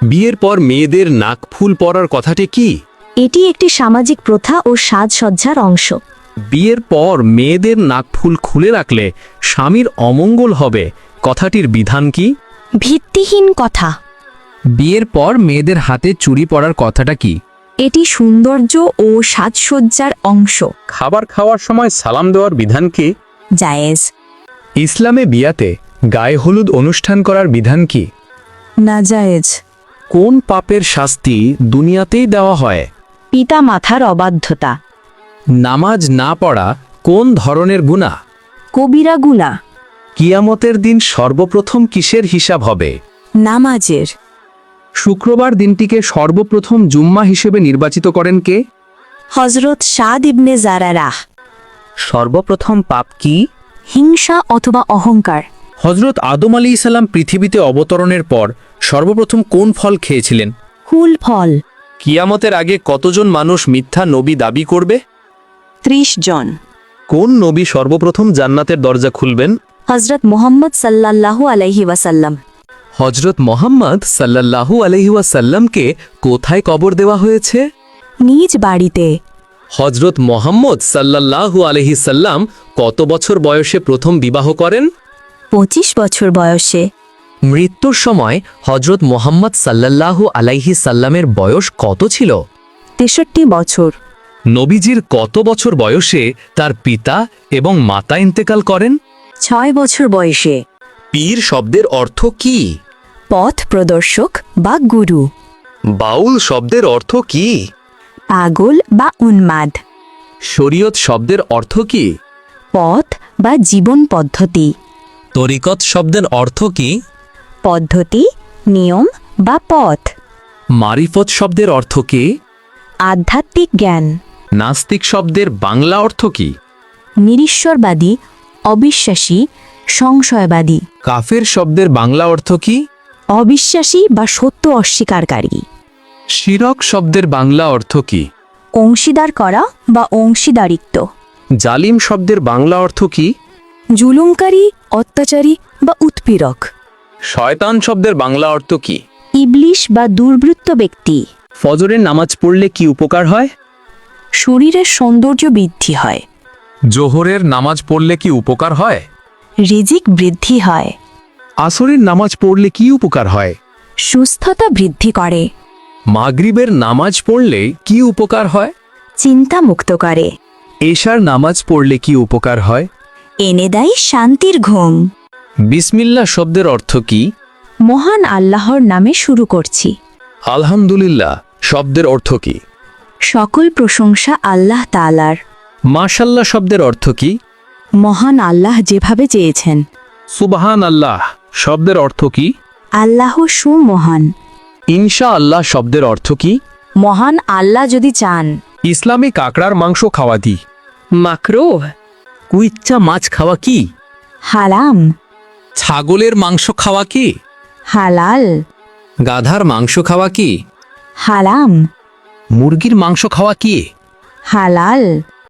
বিয়ের পর মেয়েদের নাকফুল পরার কথাটি কি? এটি একটি সামাজিক প্রথা ও সাজসজ্জার অংশ। বিয়ের পর মেয়েদের নাকফুল খুলে রাখলে স্বামীর অমঙ্গল হবে, কথাটির বিধান কি? ভিত্তিহীন কথা। বিয়ের পর মেয়েদের হাতে চুড়ি পরার কথাটা কি? এটি সৌন্দর্য ও সাজসজ্জার অংশ। খাবার খাওয়ার সময় সালাম দেওয়ার বিধান কি? জায়েজ। ইসলামে বিয়াতে গায়ে হলুদ অনুষ্ঠান করার বিধান কি? নাজায়েজ। কোন পাপের শাস্তি দুনিয়াতেই দেওয়া হয়? পিতা মাতার অবাধ্যতা। নামাজ না পড়া কোন ধরনের গুনাহ? কবিরা গুনাহ। কিয়ামতের দিন সর্বপ্রথম কিসের হিসাব হবে? নামাজের। শুক্রবার দিনটিকে সর্বপ্রথম জুম্মা হিসেবে নির্বাচিত করেন কে? হযরত সাদ ইবনে জারারাহ। সর্বপ্রথম পাপ কি? হিংসা অথবা অহংকার। হযরত আদম আলাইহিস সালাম পৃথিবীতে অবতরণের পর সর্বপ্রথম কোন ফল খেয়েছিলেন? কুল ফল। কিয়ামতের আগে কতজন মানুষ মিথ্যা নবী দাবি করবে? 30 জন। কোন নবী সর্বপ্রথম জান্নাতের দরজা খুলবেন? হযরত মুহাম্মদ সাল্লাল্লাহু আলাইহি ওয়াসাল্লাম। হযরত মুহাম্মদ সাল্লাল্লাহু আলাইহি ওয়াসাল্লামকে কোথায় কবর দেওয়া হয়েছে? নিজ বাড়িতে। হযরত মুহাম্মদ সাল্লাল্লাহু আলাইহি সাল্লাম কত বছর বয়সে প্রথম বিবাহ করেন? 25 বছর বয়সে। মৃত্যুর সময় হযরত মুহাম্মদ সাল্লাল্লাহু আলাইহি সাল্লামের বয়স কত ছিল? 63 বছর। নবীজির কত বছর বয়সে তার পিতা এবং মাতা ইন্তেকাল করেন? 6 বছর বয়সে। পীর শব্দের অর্থ কি? পথ প্রদর্শক বা গুরু। বাউল শব্দের অর্থ কি? পাগল বা উন্মাদ। শরীয়ত শব্দের অর্থ কি? পথ বা জীবন পদ্ধতি। তরিকত শব্দের অর্থ কি? পদ্ধতি, নিয়ম বা পথ। মারিফত শব্দের অর্থ কি? আধ্যাত্মিক জ্ঞান। নাস্তিক শব্দের বাংলা অর্থ কি? নিরীশ্বরবাদী, অবিশ্বাসী, সংশয়বাদী। কাফের শব্দের বাংলা অর্থ কি? অবিশ্বাসী বা সত্য অস্বীকারী। শিরক শব্দের বাংলা অর্থ কি? অংশীদার করা বা অংশীদারিত্ব। জালিম শব্দের বাংলা অর্থ কি? জুলুমকারী, অত্যাচারী বা উৎপীড়ক। শয়তান শব্দের বাংলা অর্থ কি? ইবলিশ বা দুর্বৃত্ত ব্যক্তি। ফজরের নামাজ পড়লে কি উপকার হয়? শরীরের সৌন্দর্য বৃদ্ধি হয়। জোহরের নামাজ পড়লে কি উপকার হয়? রিজিক বৃদ্ধি হয়। আসরের নামাজ পড়লে কি উপকার হয়? সুস্থতা বৃদ্ধি করে। মাগরিবের নামাজ পড়লে কি উপকার হয়? চিন্তা মুক্ত করে। এশার নামাজ পড়লে কি উপকার হয়? এনে দেয় শান্তির ঘুম। বিসমিল্লাহ শব্দের অর্থ কি? মহান আল্লাহর নামে শুরু করছি। আলহামদুলিল্লাহ শব্দের অর্থ কি? সকল প্রশংসা আল্লাহ তাআলার। মাশাল্লাহ শব্দের অর্থ কি? মহান আল্লাহ যেভাবে চেয়েছেন। সুবহান আল্লাহ শব্দের অর্থ কি? আল্লাহ সুমহান। ইনশা আল্লাহ শব্দের অর্থ কি? মহান আল্লাহ যদি চান। ইসলামে কাকড়ার মাংস খাওয়া কি? মাকরুহ। কুইচ্চা মাছ খাওয়া কি? হারাম। ছাগলের মাংস খাওয়া কি? হালাল। গাধার মাংস খাওয়া কি? হারাম। মুরগির মাংস খাওয়া কি? হালাল।